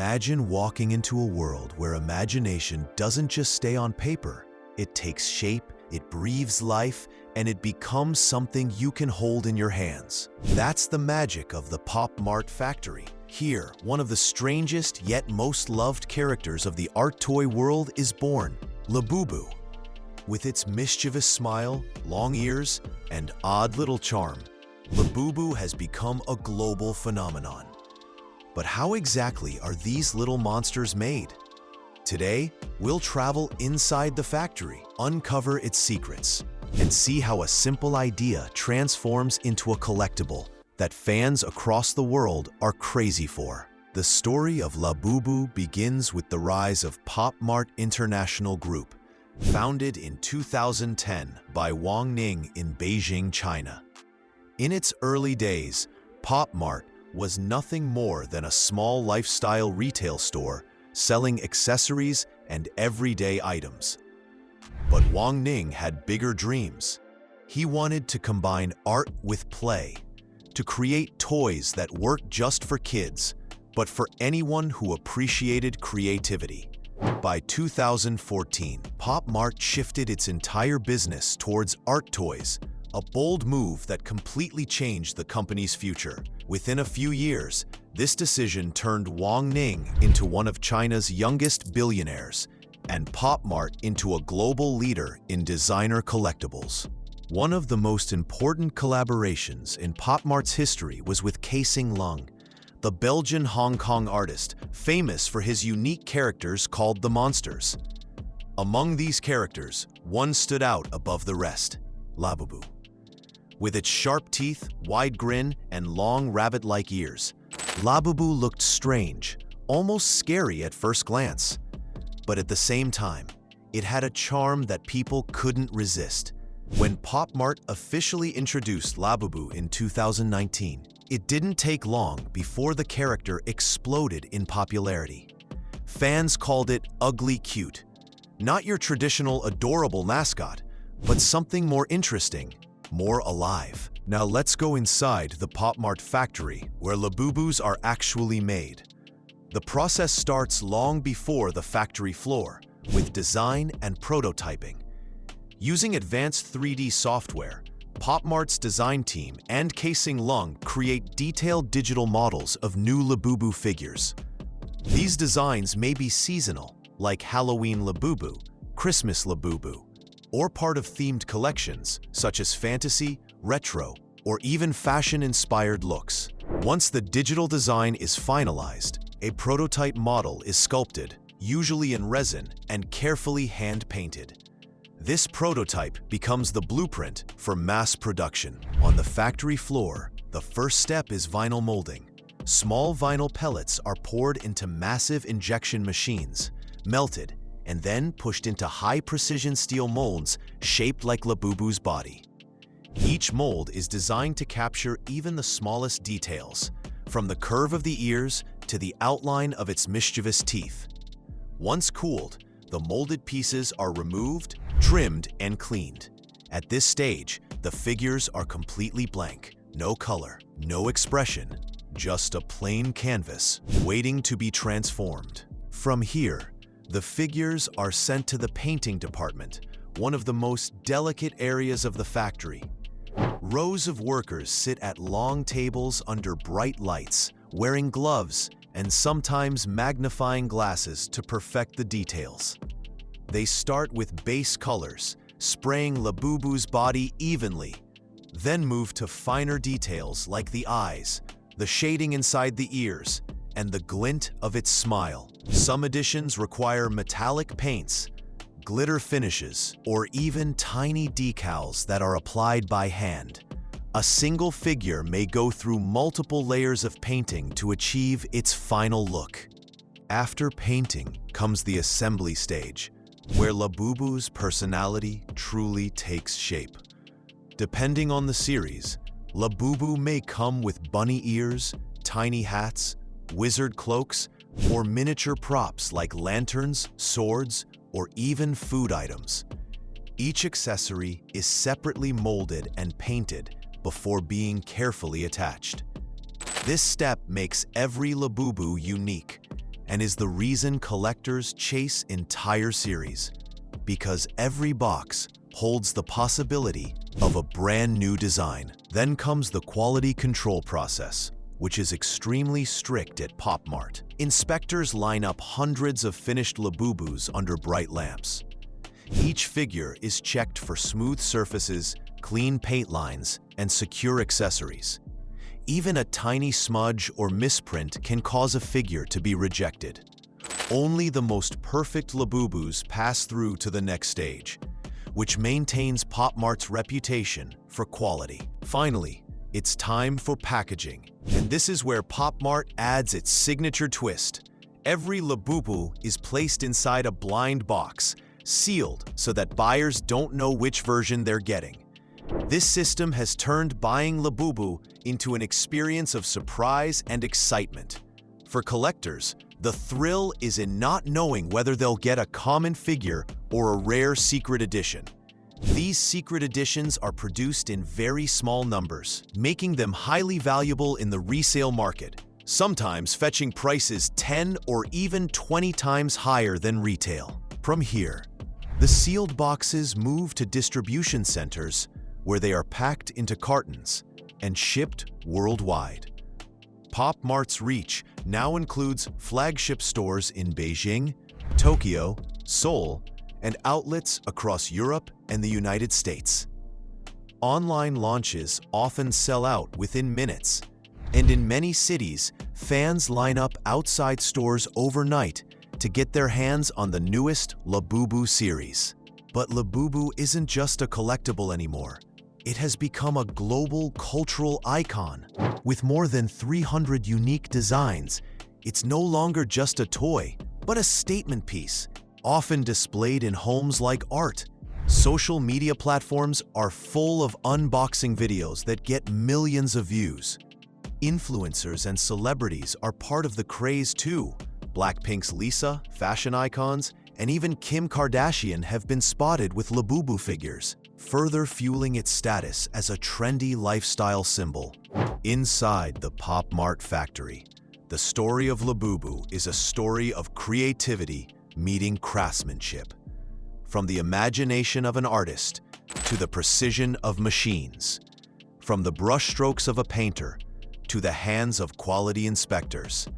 Imagine walking into a world where imagination doesn't just stay on paper. It takes shape, it breathes life, and it becomes something you can hold in your hands. That's the magic of the Pop Mart factory. Here, one of the strangest yet most loved characters of the art toy world is born, Labubu. With its mischievous smile, long ears, and odd little charm, Labubu has become a global phenomenon. But how exactly are these little monsters made? Today, we'll travel inside the factory, uncover its secrets, and see how a simple idea transforms into a collectible that fans across the world are crazy for. The story of Labubu begins with the rise of Pop Mart International Group, founded in 2010 by Wang Ning in Beijing, China. In its early days, Pop Mart was nothing more than a small lifestyle retail store selling accessories and everyday items. But Wang Ning had bigger dreams. He wanted to combine art with play, to create toys that weren't just for kids, but for anyone who appreciated creativity. By 2014, Pop Mart shifted its entire business towards art toys, a bold move that completely changed the company's future. Within a few years, this decision turned Wang Ning into one of China's youngest billionaires and Pop Mart into a global leader in designer collectibles. One of the most important collaborations in Pop Mart's history was with Casing Lung, the Belgian-Hong Kong artist famous for his unique characters called the Monsters. Among these characters, one stood out above the rest, Labubu. With its sharp teeth, wide grin, and long rabbit-like ears, Labubu looked strange, almost scary at first glance. But at the same time, it had a charm that people couldn't resist. When Pop Mart officially introduced Labubu in 2019, it didn't take long before the character exploded in popularity. Fans called it ugly cute. Not your traditional adorable mascot, but something more interesting, more alive. Now let's go inside the Pop Mart factory where Labubus are actually made. The process starts long before the factory floor, with design and prototyping. Using advanced 3D software, Pop Mart's design team and Casing Lung create detailed digital models of new Labubu figures. These designs may be seasonal, like Halloween Labubu, Christmas Labubu, or part of themed collections such as fantasy, retro, or even fashion-inspired looks. Once the digital design is finalized, a prototype model is sculpted, usually in resin, and carefully hand-painted. This prototype becomes the blueprint for mass production. On the factory floor, the first step is vinyl molding. Small vinyl pellets are poured into massive injection machines, melted, and then pushed into high-precision steel molds shaped like Labubu's body. Each mold is designed to capture even the smallest details, from the curve of the ears to the outline of its mischievous teeth. Once cooled, the molded pieces are removed, trimmed, and cleaned. At this stage, the figures are completely blank. No color, no expression, just a plain canvas waiting to be transformed. From here, the figures are sent to the painting department, one of the most delicate areas of the factory. Rows of workers sit at long tables under bright lights, wearing gloves and sometimes magnifying glasses to perfect the details. They start with base colors, spraying Labubu's body evenly, then move to finer details like the eyes, the shading inside the ears, and the glint of its smile. Some editions require metallic paints, glitter finishes, or even tiny decals that are applied by hand. A single figure may go through multiple layers of painting to achieve its final look. After painting comes the assembly stage, where Labubu's personality truly takes shape. Depending on the series, Labubu may come with bunny ears, tiny hats, wizard cloaks, or miniature props like lanterns, swords, or even food items. Each accessory is separately molded and painted before being carefully attached. This step makes every Labubu unique, and is the reason collectors chase entire series, because every box holds the possibility of a brand new design. Then comes the quality control process, which is extremely strict at Pop Mart. Inspectors line up hundreds of finished labubus under bright lamps. Each figure is checked for smooth surfaces, clean paint lines, and secure accessories. Even a tiny smudge or misprint can cause a figure to be rejected. Only the most perfect labubus pass through to the next stage, which maintains Pop Mart's reputation for quality. Finally, it's time for packaging. And this is where Pop Mart adds its signature twist. Every labubu is placed inside a blind box, sealed so that buyers don't know which version they're getting. This system has turned buying labubu into an experience of surprise and excitement. For collectors, the thrill is in not knowing whether they'll get a common figure or a rare secret edition. These secret editions are produced in very small numbers, making them highly valuable in the resale market, sometimes fetching prices 10 or even 20 times higher than retail. From here, the sealed boxes move to distribution centers where they are packed into cartons and shipped worldwide. Pop Mart's reach now includes flagship stores in Beijing, Tokyo, Seoul, and outlets across Europe and the United States. Online launches often sell out within minutes, and in many cities, fans line up outside stores overnight to get their hands on the newest Labubu series. But Labubu isn't just a collectible anymore. It has become a global cultural icon. With more than 300 unique designs, it's no longer just a toy, but a statement piece, often displayed in homes like art. Social media platforms are full of unboxing videos that get millions of views. Influencers and celebrities are part of the craze too. Blackpink's Lisa, fashion icons, and even Kim Kardashian have been spotted with Labubu figures, further fueling its status as a trendy lifestyle symbol. Inside the Pop Mart factory, the story of Labubu is a story of creativity meeting craftsmanship. From the imagination of an artist to the precision of machines, from the brushstrokes of a painter to the hands of quality inspectors,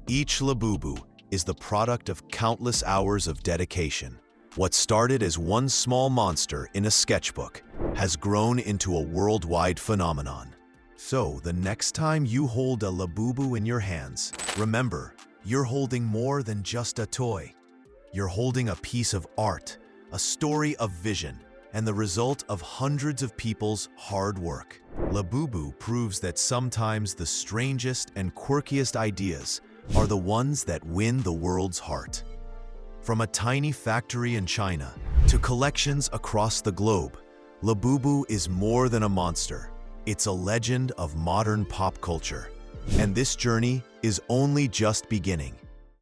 each Labubu is the product of countless hours of dedication. What started as one small monster in a sketchbook has grown into a worldwide phenomenon. So, the next time you hold a Labubu in your hands, remember, you're holding more than just a toy. You're holding a piece of art, a story of vision, and the result of hundreds of people's hard work. Labubu proves that sometimes the strangest and quirkiest ideas are the ones that win the world's heart. From a tiny factory in China to collections across the globe, Labubu is more than a monster. It's a legend of modern pop culture. And this journey is only just beginning.